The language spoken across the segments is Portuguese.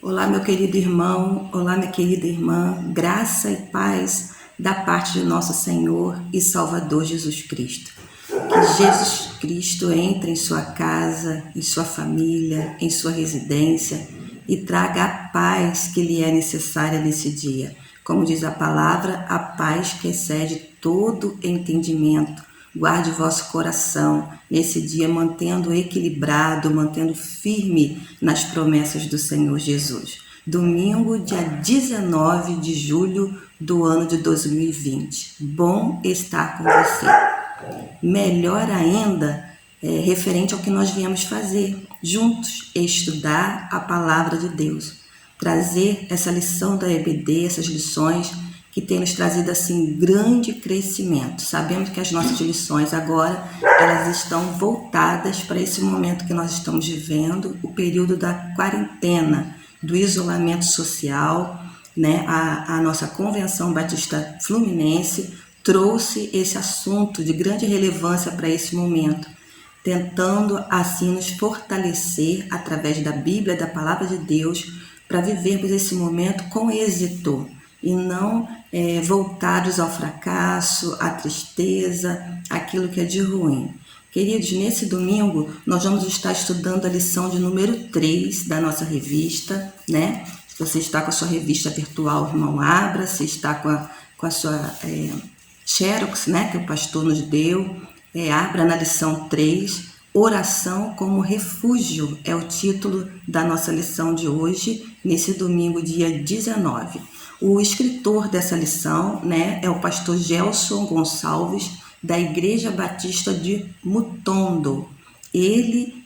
Olá, meu querido irmão, olá, minha querida irmã, graça e paz da parte de nosso Senhor e Salvador Jesus Cristo. Que Jesus Cristo entre em sua casa, em sua família, em sua residência e traga a paz que lhe é necessária nesse dia. Como diz a palavra, a paz que excede todo entendimento. Guarde vosso coração nesse dia, mantendo equilibrado, mantendo firme nas promessas do Senhor Jesus. Domingo, dia 19 de julho do ano de 2020. Bom estar com você. Melhor ainda, referente ao que nós viemos fazer juntos, estudar a palavra de Deus. Trazer essa lição da EBD, essas lições que tem nos trazido assim grande crescimento. Sabemos que as nossas lições agora elas estão voltadas para esse momento que nós estamos vivendo, o período da quarentena, do isolamento social, né? A nossa Convenção Batista Fluminense trouxe esse assunto de grande relevância para esse momento, tentando assim nos fortalecer através da Bíblia, da Palavra de Deus, para vivermos esse momento com êxito e não voltados ao fracasso, à tristeza, aquilo que é de ruim. Queridos, nesse domingo nós vamos estar estudando a lição de número 3 da nossa revista, né? Se você está com a sua revista virtual, irmão, abra. Se está com a sua Xerox, né, que o pastor nos deu, abra na lição 3, Oração como Refúgio, é o título da nossa lição de hoje, nesse domingo, dia 19. O escritor dessa lição, né, é o pastor Gelson Gonçalves, da Igreja Batista de Mutondo. Ele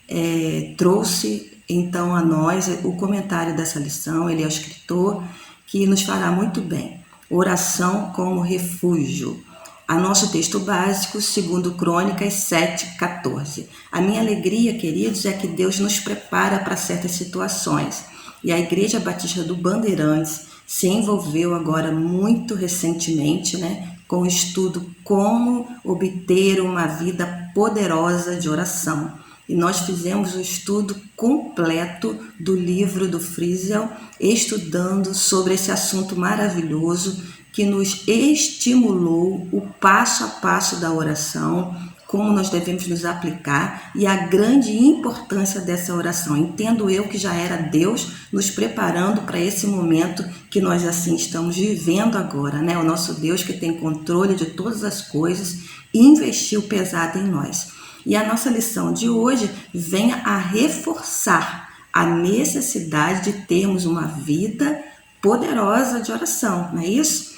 trouxe, então, a nós o comentário dessa lição. Ele é o escritor que nos fará muito bem. Oração como Refúgio. A nosso texto básico, 2 Crônicas 7:14. A minha alegria, queridos, é que Deus nos prepara para certas situações. E a Igreja Batista do Bandeirantes se envolveu agora muito recentemente, né, com o estudo Como Obter uma Vida Poderosa de Oração. E nós fizemos o estudo completo do livro do Friesel, estudando sobre esse assunto maravilhoso que nos estimulou o passo a passo da oração, como nós devemos nos aplicar e a grande importância dessa oração. Entendo eu que já era Deus nos preparando para esse momento que nós assim estamos vivendo agora, né? O nosso Deus que tem controle de todas as coisas investiu pesado em nós. E a nossa lição de hoje vem a reforçar a necessidade de termos uma vida poderosa de oração, não é isso?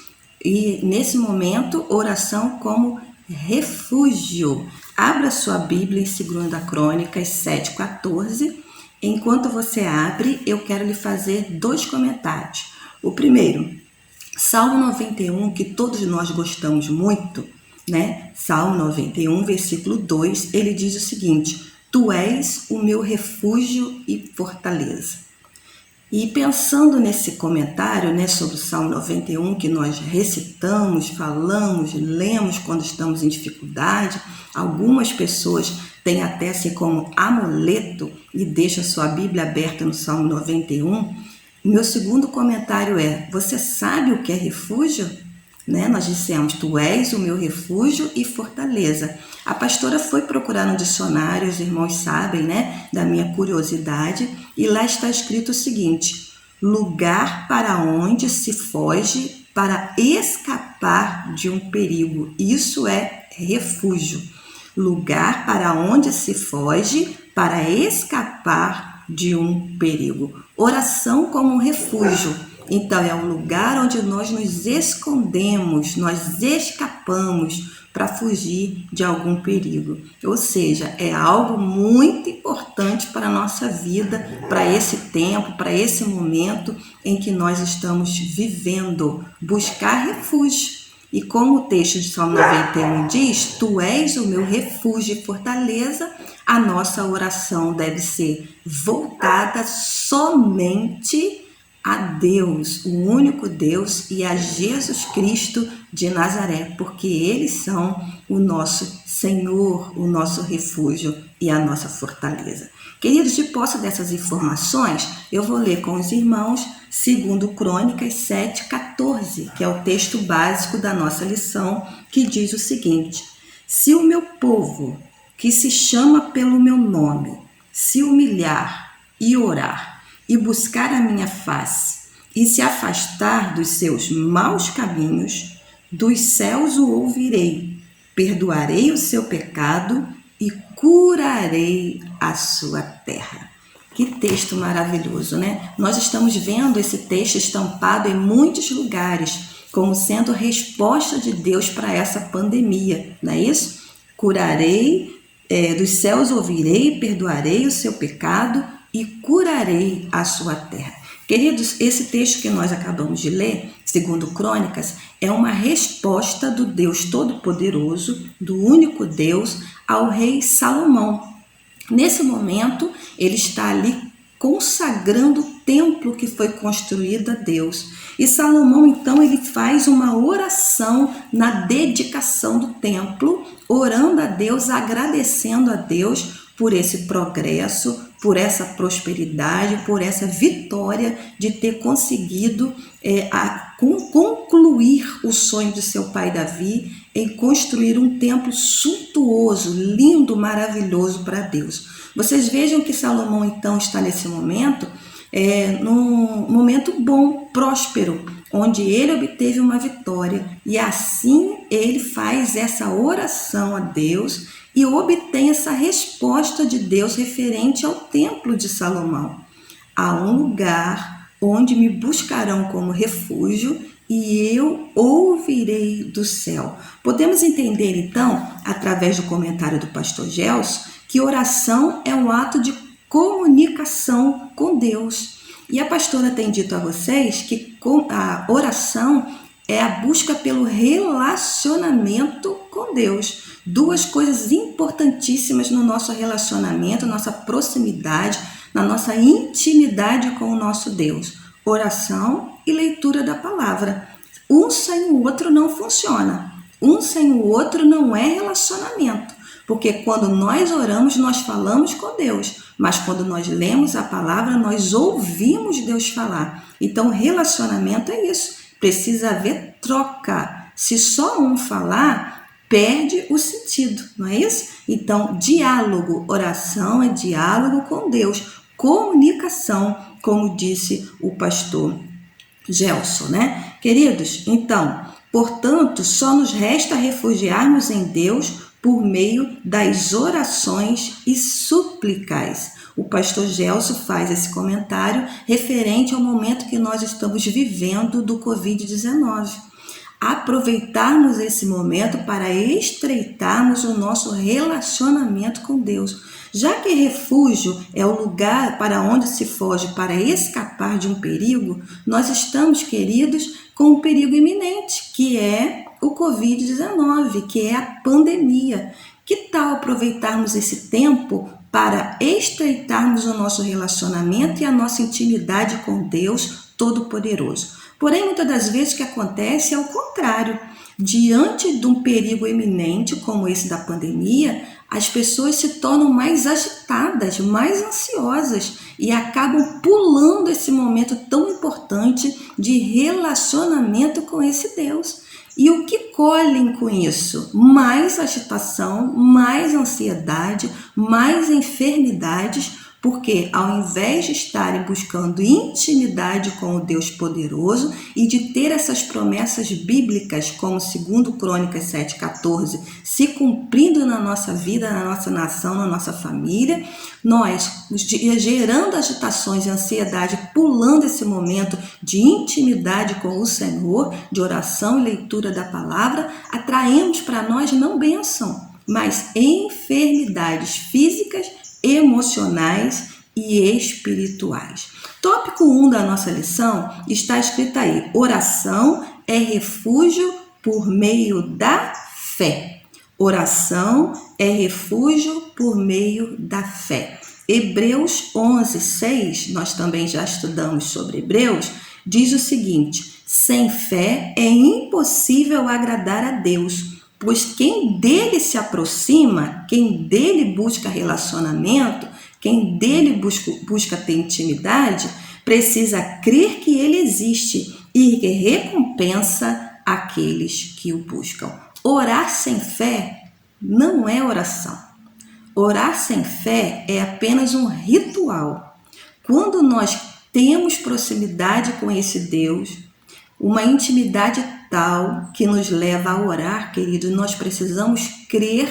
E nesse momento, oração como refúgio. Abra sua Bíblia em 2 Crônicas 7:14. Enquanto você abre, eu quero lhe fazer 2 comentários. O primeiro, Salmo 91, que todos nós gostamos muito, né? Salmo 91, versículo 2, ele diz o seguinte: Tu és o meu refúgio e fortaleza. E pensando nesse comentário, né, sobre o Salmo 91, que nós recitamos, falamos, lemos quando estamos em dificuldade, algumas pessoas têm até assim como amuleto e deixam sua Bíblia aberta no Salmo 91. Meu segundo comentário é: você sabe o que é refúgio? Né? Nós dissemos, tu és o meu refúgio e fortaleza. A pastora foi procurar no dicionário, os irmãos sabem, né, da minha curiosidade, e lá está escrito o seguinte: lugar para onde se foge para escapar de um perigo. Isso é refúgio. Lugar para onde se foge para escapar de um perigo. Oração como um refúgio. Então, é um lugar onde nós nos escondemos, nós escapamos para fugir de algum perigo. Ou seja, é algo muito importante para a nossa vida, para esse tempo, para esse momento em que nós estamos vivendo, buscar refúgio. E como o texto de Salmo 91 diz, tu és o meu refúgio e fortaleza, a nossa oração deve ser voltada somente a Deus, o único Deus, e a Jesus Cristo de Nazaré, porque eles são o nosso Senhor, o nosso refúgio e a nossa fortaleza. Queridos, de posse dessas informações, eu vou ler com os irmãos 2 Crônicas 7,14, que é o texto básico da nossa lição, que diz o seguinte: se o meu povo, que se chama pelo meu nome, se humilhar e orar, e buscar a minha face, e se afastar dos seus maus caminhos, dos céus o ouvirei, perdoarei o seu pecado e curarei a sua terra. Que texto maravilhoso, né? Nós estamos vendo esse texto estampado em muitos lugares, como sendo resposta de Deus para essa pandemia, não é isso? Curarei, dos céus ouvirei, perdoarei o seu pecado e curarei a sua terra. Queridos, esse texto que nós acabamos de ler, 2 Crônicas, é uma resposta do Deus Todo-Poderoso, do único Deus, ao rei Salomão. Nesse momento, ele está ali consagrando o templo que foi construído a Deus. E Salomão, então, ele faz uma oração na dedicação do templo, orando a Deus, agradecendo a Deus por esse progresso, por essa prosperidade, por essa vitória de ter conseguido concluir o sonho de seu pai Davi em construir um templo suntuoso, lindo, maravilhoso para Deus. Vocês vejam que Salomão então está nesse momento, num momento bom, próspero, onde ele obteve uma vitória, e assim ele faz essa oração a Deus e obtém essa resposta de Deus referente ao templo de Salomão. Há um lugar onde me buscarão como refúgio e eu ouvirei do céu. Podemos entender então, através do comentário do pastor Gelson, que oração é um ato de comunicação com Deus. E a pastora tem dito a vocês que a oração é a busca pelo relacionamento com Deus. Duas coisas importantíssimas no nosso relacionamento, nossa proximidade, na nossa intimidade com o nosso Deus: oração e leitura da palavra. Um sem o outro não funciona. Um sem o outro não é relacionamento. Porque quando nós oramos, nós falamos com Deus. Mas quando nós lemos a palavra, nós ouvimos Deus falar. Então, relacionamento é isso. Precisa haver troca. Se só um falar, perde o sentido, não é isso? Então, diálogo, oração é diálogo com Deus. Comunicação, como disse o pastor Gelson, né? Queridos, então, portanto, só nos resta refugiarmos em Deus por meio das orações e súplicas. O pastor Gelson faz esse comentário referente ao momento que nós estamos vivendo do Covid-19. Aproveitarmos esse momento para estreitarmos o nosso relacionamento com Deus. Já que refúgio é o lugar para onde se foge para escapar de um perigo, nós estamos, queridos, com um perigo iminente, que é o Covid-19, que é a pandemia. Que tal aproveitarmos esse tempo para estreitarmos o nosso relacionamento e a nossa intimidade com Deus Todo-Poderoso? Porém, muitas das vezes o que acontece é o contrário. Diante de um perigo iminente como esse da pandemia, as pessoas se tornam mais agitadas, mais ansiosas e acabam pulando esse momento tão importante de relacionamento com esse Deus. E o que colhem com isso? Mais agitação, mais ansiedade, mais enfermidades, porque ao invés de estarem buscando intimidade com o Deus poderoso e de ter essas promessas bíblicas, como 2 Crônicas 7,14, se cumprindo na nossa vida, na nossa nação, na nossa família, nós, gerando agitações e ansiedade, pulando esse momento de intimidade com o Senhor, de oração e leitura da palavra, atraemos para nós não bênção, mas enfermidades físicas, emocionais e espirituais. Tópico 1 da nossa lição está escrito aí: oração é refúgio por meio da fé. Oração é refúgio por meio da fé. Hebreus 11:6, nós também já estudamos sobre Hebreus, diz o seguinte: sem fé é impossível agradar a Deus, pois quem dele se aproxima, quem dele busca relacionamento, quem dele busca ter intimidade, precisa crer que ele existe e que recompensa aqueles que o buscam. Orar sem fé não é oração. Orar sem fé é apenas um ritual. Quando nós temos proximidade com esse Deus, uma intimidade tal que nos leva a orar, querido, nós precisamos crer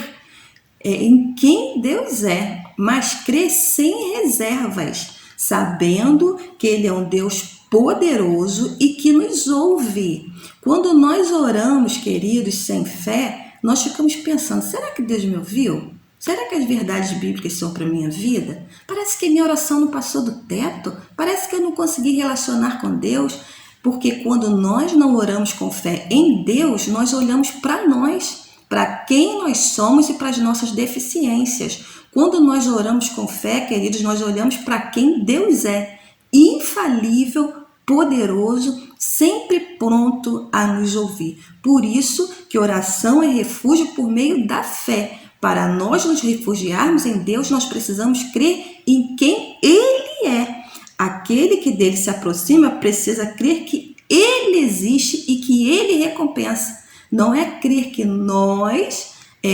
em quem Deus é, mas crer sem reservas, sabendo que Ele é um Deus poderoso e que nos ouve. Quando nós oramos, queridos, sem fé, nós ficamos pensando, será que Deus me ouviu? Será que as verdades bíblicas são para a minha vida? Parece que minha oração não passou do teto. Parece que eu não consegui relacionar com Deus. Porque quando nós não oramos com fé em Deus, nós olhamos para nós, para quem nós somos e para as nossas deficiências. Quando nós oramos com fé, queridos, nós olhamos para quem Deus é, infalível, poderoso, sempre pronto a nos ouvir. Por isso que oração é refúgio por meio da fé. Para nós nos refugiarmos em Deus, nós precisamos crer em quem Ele é. Aquele que dele se aproxima precisa crer que Ele existe e que Ele recompensa. Não é crer que nós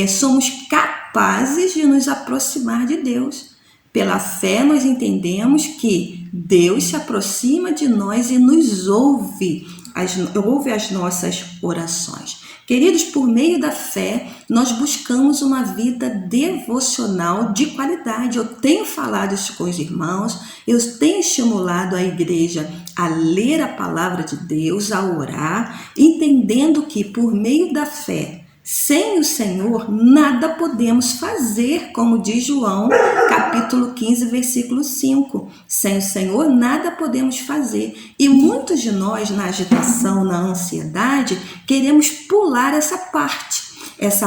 somos capazes de nos aproximar de Deus. Pela fé nós entendemos que Deus se aproxima de nós e nos ouve as nossas orações. Queridos, por meio da fé, nós buscamos uma vida devocional de qualidade. Eu tenho falado isso com os irmãos, eu tenho estimulado a igreja a ler a palavra de Deus, a orar, entendendo que por meio da fé, sem o Senhor, nada podemos fazer, como diz João, capítulo 15, versículo 5. Sem o Senhor, nada podemos fazer. E muitos de nós, na agitação, na ansiedade, queremos pular essa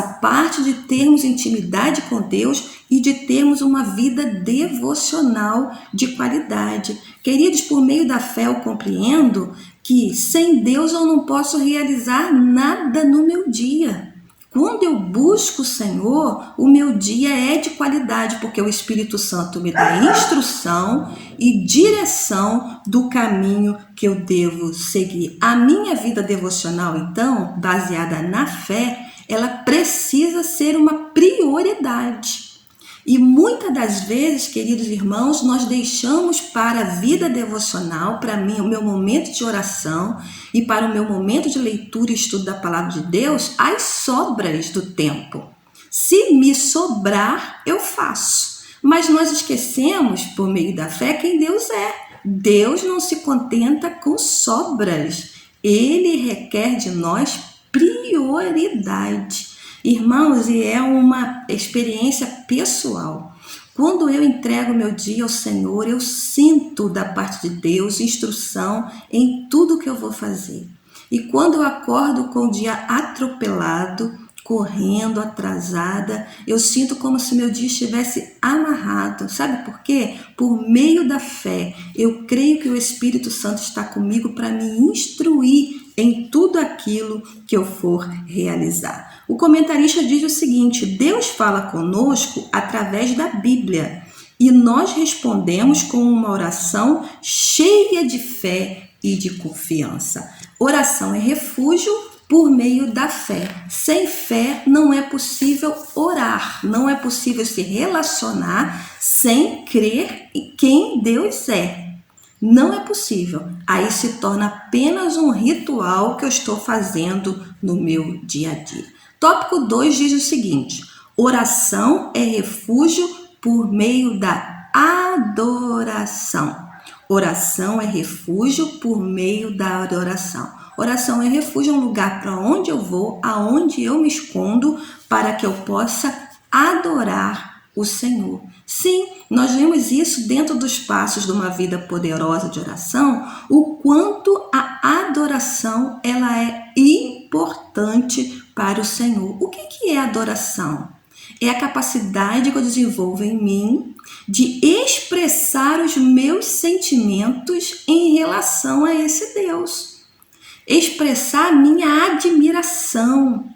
parte de termos intimidade com Deus e de termos uma vida devocional de qualidade. Queridos, por meio da fé eu compreendo que sem Deus eu não posso realizar nada no meu dia. Quando eu busco o Senhor, o meu dia é de qualidade, porque o Espírito Santo me dá instrução e direção do caminho que eu devo seguir. A minha vida devocional, então, baseada na fé, ela precisa ser uma prioridade. E muitas das vezes, queridos irmãos, nós deixamos para a vida devocional, para mim, o meu momento de oração e para o meu momento de leitura e estudo da palavra de Deus, as sobras do tempo. Se me sobrar, eu faço. Mas nós esquecemos, por meio da fé, quem Deus é. Deus não se contenta com sobras. Ele requer de nós prioridade. Irmãos, e é uma experiência pessoal. Quando eu entrego meu dia ao Senhor, eu sinto da parte de Deus instrução em tudo que eu vou fazer. E quando eu acordo com o dia atropelado, correndo, atrasada, eu sinto como se meu dia estivesse amarrado. Sabe por quê? Por meio da fé, eu creio que o Espírito Santo está comigo para me instruir em tudo aquilo que eu for realizar. O comentarista diz o seguinte: Deus fala conosco através da Bíblia e nós respondemos com uma oração cheia de fé e de confiança. Oração é refúgio por meio da fé. Sem fé não é possível orar, não é possível se relacionar sem crer em quem Deus é. Não é possível. Aí se torna apenas um ritual que eu estou fazendo no meu dia a dia. Tópico 2 diz o seguinte: oração é refúgio por meio da adoração. Oração é refúgio por meio da adoração. Oração é refúgio, é um lugar para onde eu vou, aonde eu me escondo, para que eu possa adorar o Senhor. Sim, nós vemos isso dentro dos passos de uma vida poderosa de oração, o quanto a adoração ela é importante para o Senhor. O que é adoração? é a capacidade que eu desenvolvo em mim de expressar os meus sentimentos em relação a esse Deus. Expressar a minha admiração,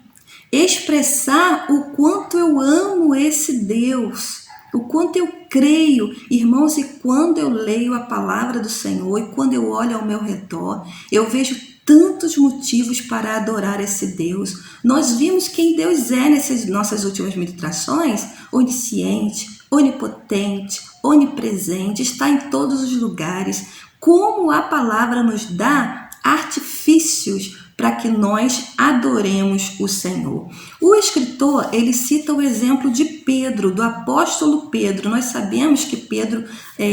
expressar o quanto eu amo esse Deus, o quanto eu creio. Irmãos, e quando eu leio a palavra do Senhor e quando eu olho ao meu redor, eu vejo tantos motivos para adorar esse Deus. Nós vimos quem Deus é nessas nossas últimas meditações: onisciente, onipotente, onipresente, está em todos os lugares. Como a palavra nos dá artifícios para que nós adoremos o Senhor. O escritor, ele cita o exemplo de Pedro, do apóstolo Pedro. Nós sabemos que Pedro,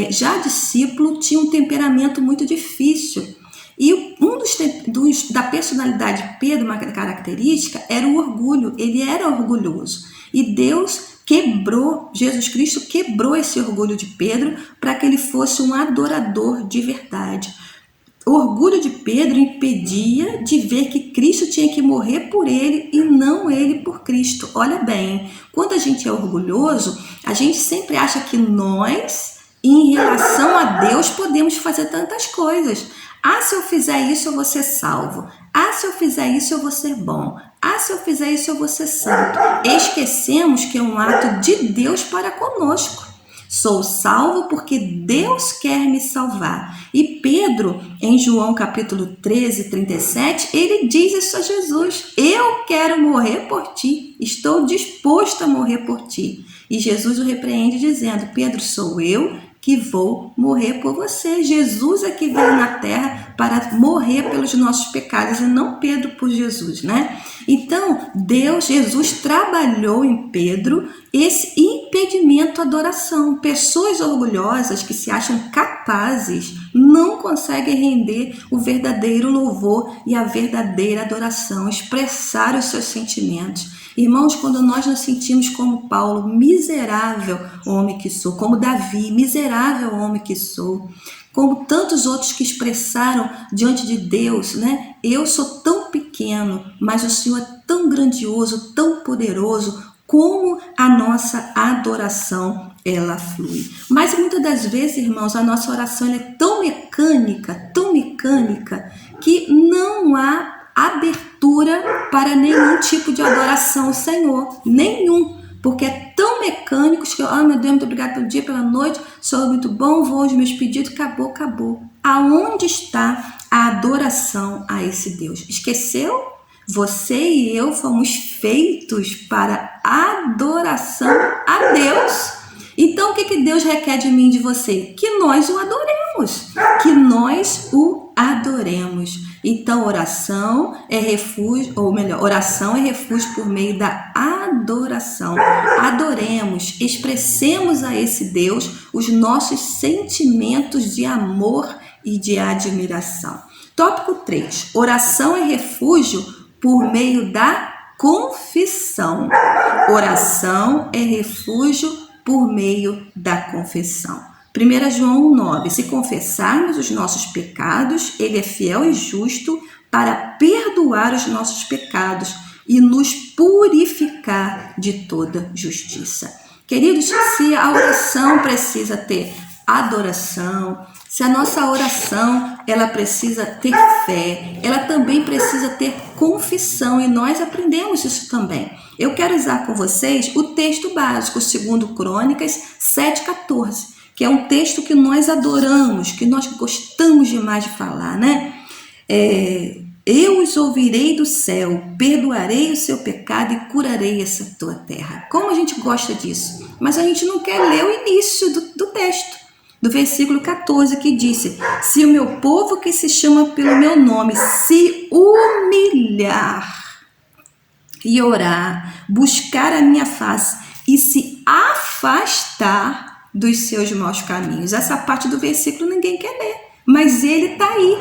já discípulo, tinha um temperamento muito difícil. E da personalidade de Pedro, uma característica, era o orgulho. Ele era orgulhoso. E Jesus Cristo quebrou esse orgulho de Pedro para que ele fosse um adorador de verdade. O orgulho de Pedro impedia de ver que Cristo tinha que morrer por ele e não ele por Cristo. Olha bem, quando a gente é orgulhoso, a gente sempre acha que nós, em relação a Deus, podemos fazer tantas coisas. Ah, se eu fizer isso, eu vou ser salvo. Ah, se eu fizer isso, eu vou ser bom. Ah, se eu fizer isso, eu vou ser santo. Esquecemos que é um ato de Deus para conosco. Sou salvo porque Deus quer me salvar. E Pedro, em João capítulo 13, 37, ele diz isso a Jesus: eu quero morrer por ti, estou disposto a morrer por ti. E Jesus o repreende dizendo: Pedro, sou eu que vou morrer por você. Jesus é que veio na terra para morrer pelos nossos pecados e não Pedro por Jesus, né? Então, Jesus trabalhou em Pedro esse impedimento à adoração. Pessoas orgulhosas que se acham capazes não conseguem render o verdadeiro louvor e a verdadeira adoração, expressar os seus sentimentos. Irmãos, quando nós nos sentimos como Paulo, miserável homem que sou, como Davi, miserável homem que sou, como tantos outros que expressaram diante de Deus, né? Eu sou tão pequeno, mas o Senhor é tão grandioso, tão poderoso, como a nossa adoração ela flui. Mas muitas das vezes, irmãos, a nossa oração é tão mecânica, que não há abertura para nenhum tipo de adoração ao Senhor, nenhum, porque é tão mecânico que meu Deus, muito obrigado pelo dia, pela noite, sou muito bom, vou aos meus pedidos, acabou. Aonde está a adoração a esse Deus? Esqueceu? Você e eu fomos feitos para adoração a Deus. Então, o que Deus requer de mim e de você? Que nós o adoremos. Que nós o adoremos. Então, oração é refúgio por meio da adoração. Adoremos, expressemos a esse Deus os nossos sentimentos de amor e de admiração. Tópico 3. Oração é refúgio por meio da confissão. Oração é refúgio por meio da confissão. 1 João 9. Se confessarmos os nossos pecados, ele é fiel e justo para perdoar os nossos pecados e nos purificar de toda justiça. Queridos, se a oração precisa ter adoração, se a nossa oração ela precisa ter fé, ela também precisa ter confissão, e nós aprendemos isso também. Eu quero usar com vocês o texto básico, 2 Crônicas 7,14, que é um texto que nós adoramos, que nós gostamos demais de falar, né? Eu os ouvirei do céu, perdoarei o seu pecado e curarei essa tua terra. Como a gente gosta disso, mas a gente não quer ler o início do texto. Do versículo 14, que disse: se o meu povo que se chama pelo meu nome se humilhar e orar, buscar a minha face e se afastar dos seus maus caminhos. Essa parte do versículo ninguém quer ler, mas ele está aí.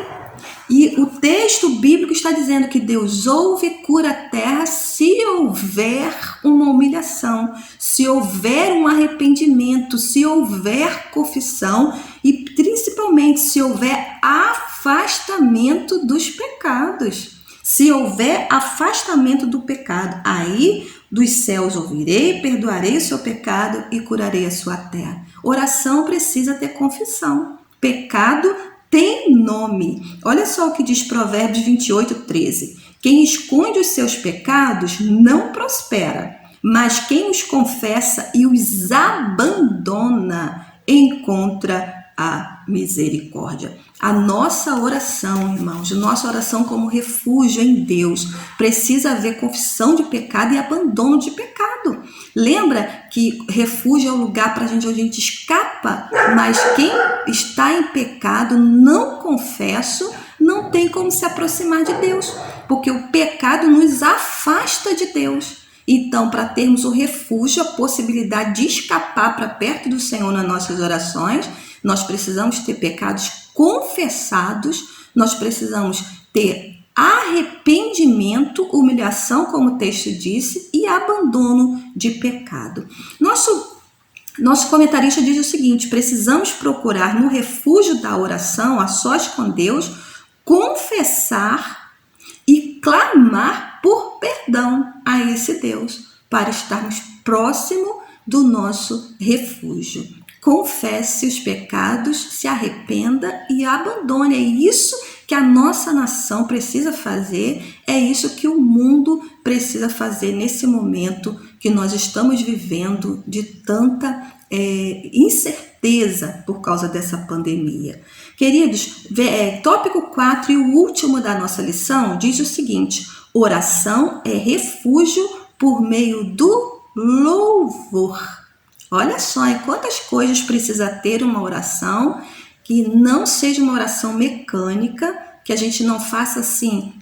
E o texto bíblico está dizendo que Deus ouve e cura a terra se houver uma humilhação, se houver um arrependimento, se houver confissão e principalmente se houver afastamento dos pecados. Se houver afastamento do pecado, aí Dos céus ouvirei, perdoarei o seu pecado e curarei a sua terra. Oração precisa ter confissão. Pecado tem nome. Olha só o que diz Provérbios 28:13. Quem esconde os seus pecados não prospera, mas quem os confessa e os abandona encontra a misericórdia. A nossa oração, irmãos, nossa oração como refúgio em Deus, precisa haver confissão de pecado e abandono de pecado. Lembra que refúgio é o lugar para onde a gente escapa, mas quem está em pecado, não confesso, não tem como se aproximar de Deus, porque o pecado nos afasta de Deus. Então, para termos o refúgio, a possibilidade de escapar para perto do Senhor nas nossas orações, nós precisamos ter pecados confessados, nós precisamos ter arrependimento, humilhação, como o texto disse, e abandono de pecado. Nosso comentarista diz o seguinte: precisamos procurar no refúgio da oração, a sós com Deus, confessar e clamar por perdão a esse Deus, para estarmos próximo do nosso refúgio. Confesse os pecados, se arrependa e abandone. É isso que a nossa nação precisa fazer, é isso que o mundo precisa fazer nesse momento que nós estamos vivendo de tanta incerteza por causa dessa pandemia. Queridos, tópico 4 e o último da nossa lição diz o seguinte: oração é refúgio por meio do louvor. Olha só, em quantas coisas precisa ter uma oração que não seja uma oração mecânica, que a gente não faça assim,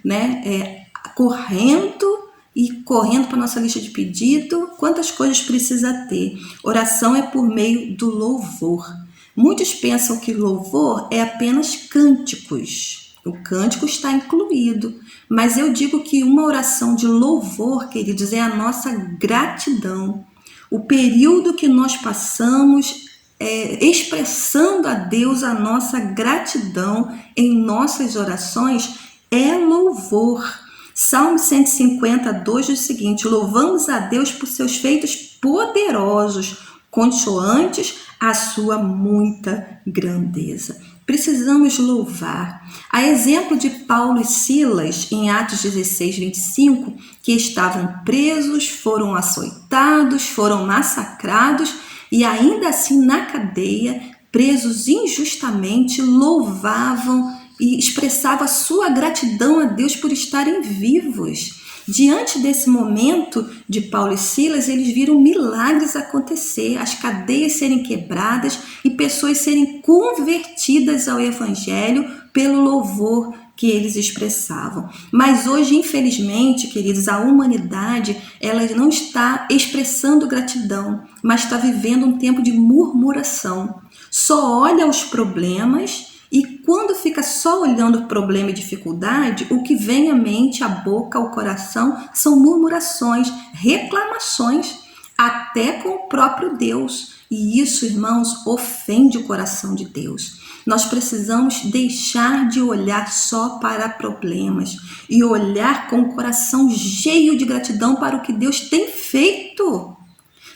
correndo para a nossa lista de pedido. Quantas coisas precisa ter? Oração é por meio do louvor. Muitos pensam que louvor é apenas cânticos. O cântico está incluído, mas eu digo que uma oração de louvor, queridos, é a nossa gratidão. O período que nós passamos expressando a Deus a nossa gratidão em nossas orações é louvor. Salmo 150:2 diz o seguinte: louvamos a Deus por seus feitos poderosos, consoantes a sua muita grandeza. Precisamos louvar. A exemplo de Paulo e Silas, em Atos 16:25, que estavam presos, foram açoitados, foram massacrados e ainda assim na cadeia, presos injustamente, louvavam e expressavam a sua gratidão a Deus por estarem vivos. Diante desse momento de Paulo e Silas, eles viram milagres acontecer, as cadeias serem quebradas e pessoas serem convertidas ao Evangelho pelo louvor que eles expressavam. Mas hoje, infelizmente, queridos, a humanidade ela não está expressando gratidão, mas está vivendo um tempo de murmuração. Só olha os problemas e quando fica só olhando o problema e dificuldade, o que vem à mente, à boca, ao coração, são murmurações, reclamações, até com o próprio Deus. E isso, irmãos, ofende o coração de Deus. Nós precisamos deixar de olhar só para problemas e olhar com o coração cheio de gratidão para o que Deus tem feito.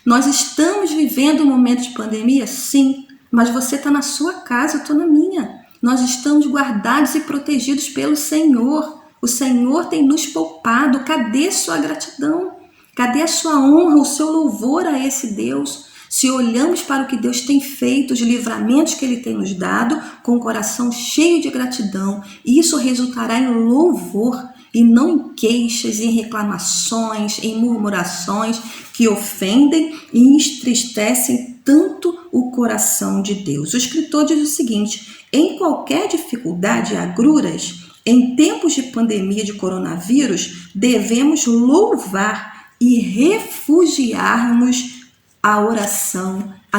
Nós estamos vivendo um momento de pandemia? Sim, mas você está na sua casa, eu estou na minha. Nós estamos guardados e protegidos pelo Senhor. O Senhor tem nos poupado. Cadê sua gratidão? Cadê a sua honra, o seu louvor a esse Deus? Se olhamos para o que Deus tem feito, os livramentos que Ele tem nos dado, com o coração cheio de gratidão, isso resultará em louvor e não em queixas, em reclamações, em murmurações que ofendem e entristecem tanto o coração de Deus. O escritor diz o seguinte: em qualquer dificuldade e agruras, em tempos de pandemia de coronavírus, devemos louvar e refugiarmos a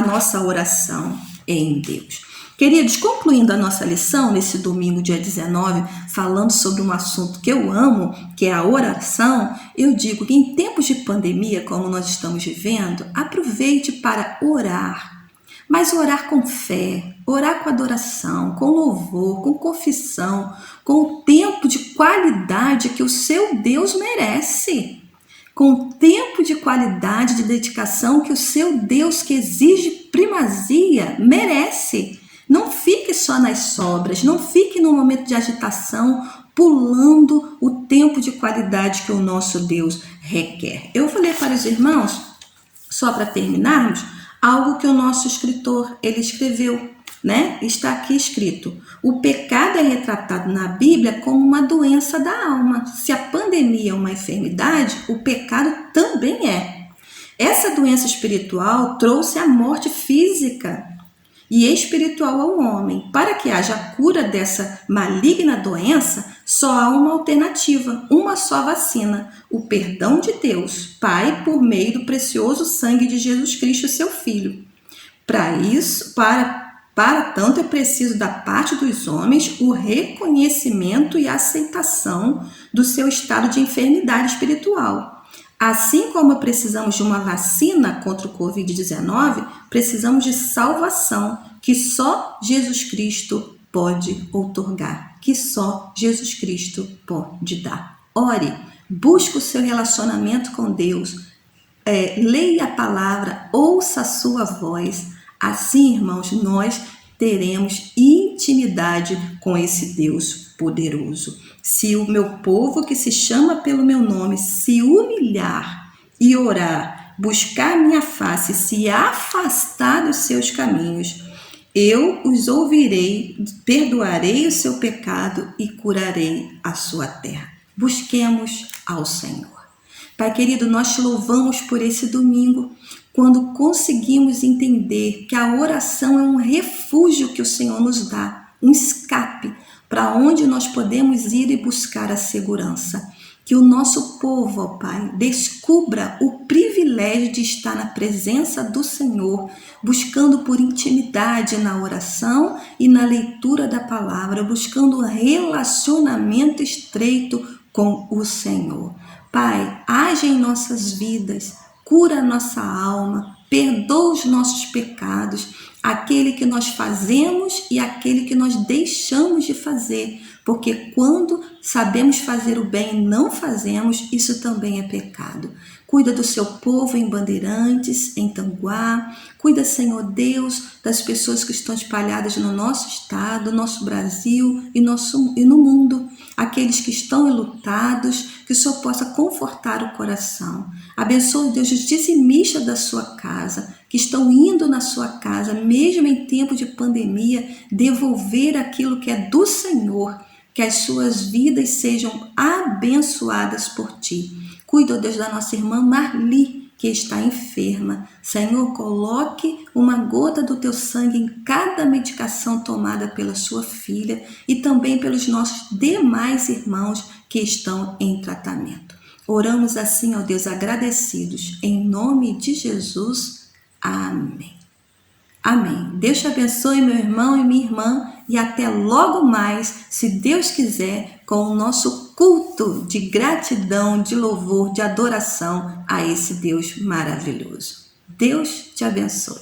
nossa oração em Deus. Queridos, concluindo a nossa lição nesse domingo, dia 19, falando sobre um assunto que eu amo, que é a oração, eu digo que em tempos de pandemia, como nós estamos vivendo, aproveite para orar. Mas orar com fé, orar com adoração, com louvor, com confissão, com o tempo de qualidade que o seu Deus merece. com tempo de qualidade, de dedicação que o seu Deus, que exige primazia, merece. Não fique só nas sobras, não fique no momento de agitação, pulando o tempo de qualidade que o nosso Deus requer. Eu falei para os irmãos, só para terminarmos, algo que o nosso escritor, ele escreveu, né? Está aqui escrito: o pecado é retratado na Bíblia como uma doença da alma. Se a pandemia é uma enfermidade, o pecado também é. Essa doença espiritual trouxe a morte física e espiritual ao homem. Para que haja cura dessa maligna doença, só há uma alternativa, uma só vacina: o perdão de Deus, Pai, por meio do precioso sangue de Jesus Cristo, seu Filho. Para tanto, é preciso da parte dos homens o reconhecimento e aceitação do seu estado de enfermidade espiritual. Assim como precisamos de uma vacina contra o Covid-19, precisamos de salvação, que só Jesus Cristo pode outorgar, que só Jesus Cristo pode dar. Ore, busque o seu relacionamento com Deus, leia a palavra, ouça a sua voz. Assim, irmãos, nós teremos intimidade com esse Deus poderoso. Se o meu povo, que se chama pelo meu nome, se humilhar e orar, buscar minha face, se afastar dos seus caminhos, eu os ouvirei, perdoarei o seu pecado e curarei a sua terra. Busquemos ao Senhor. Pai querido, nós te louvamos por esse domingo, quando conseguimos entender que a oração é um refúgio que o Senhor nos dá, um escape para onde nós podemos ir e buscar a segurança. Que o nosso povo, ó Pai, descubra o privilégio de estar na presença do Senhor, buscando por intimidade na oração e na leitura da palavra, buscando um relacionamento estreito com o Senhor. Pai, age em nossas vidas, cura a nossa alma, perdoa os nossos pecados, aquele que nós fazemos e aquele que nós deixamos de fazer, porque quando sabemos fazer o bem e não fazemos, isso também é pecado. Cuida do seu povo em Bandeirantes, em Tanguá. Cuida, Senhor Deus, das pessoas que estão espalhadas no nosso estado, no nosso Brasil e no mundo. Aqueles que estão enlutados, que o Senhor possa confortar o coração. Abençoe, Deus, os dizimistas da sua casa, que estão indo na sua casa, mesmo em tempo de pandemia, devolver aquilo que é do Senhor, que as suas vidas sejam abençoadas por Ti. Cuida, Deus, da nossa irmã Marli, que está enferma. Senhor, coloque uma gota do Teu sangue em cada medicação tomada pela sua filha e também pelos nossos demais irmãos que estão em tratamento. Oramos assim, ó Deus, agradecidos. Em nome de Jesus. Amém. Amém. Deus te abençoe, meu irmão e minha irmã, e até logo mais, se Deus quiser, com o nosso culto de gratidão, de louvor, de adoração a esse Deus maravilhoso. Deus te abençoe.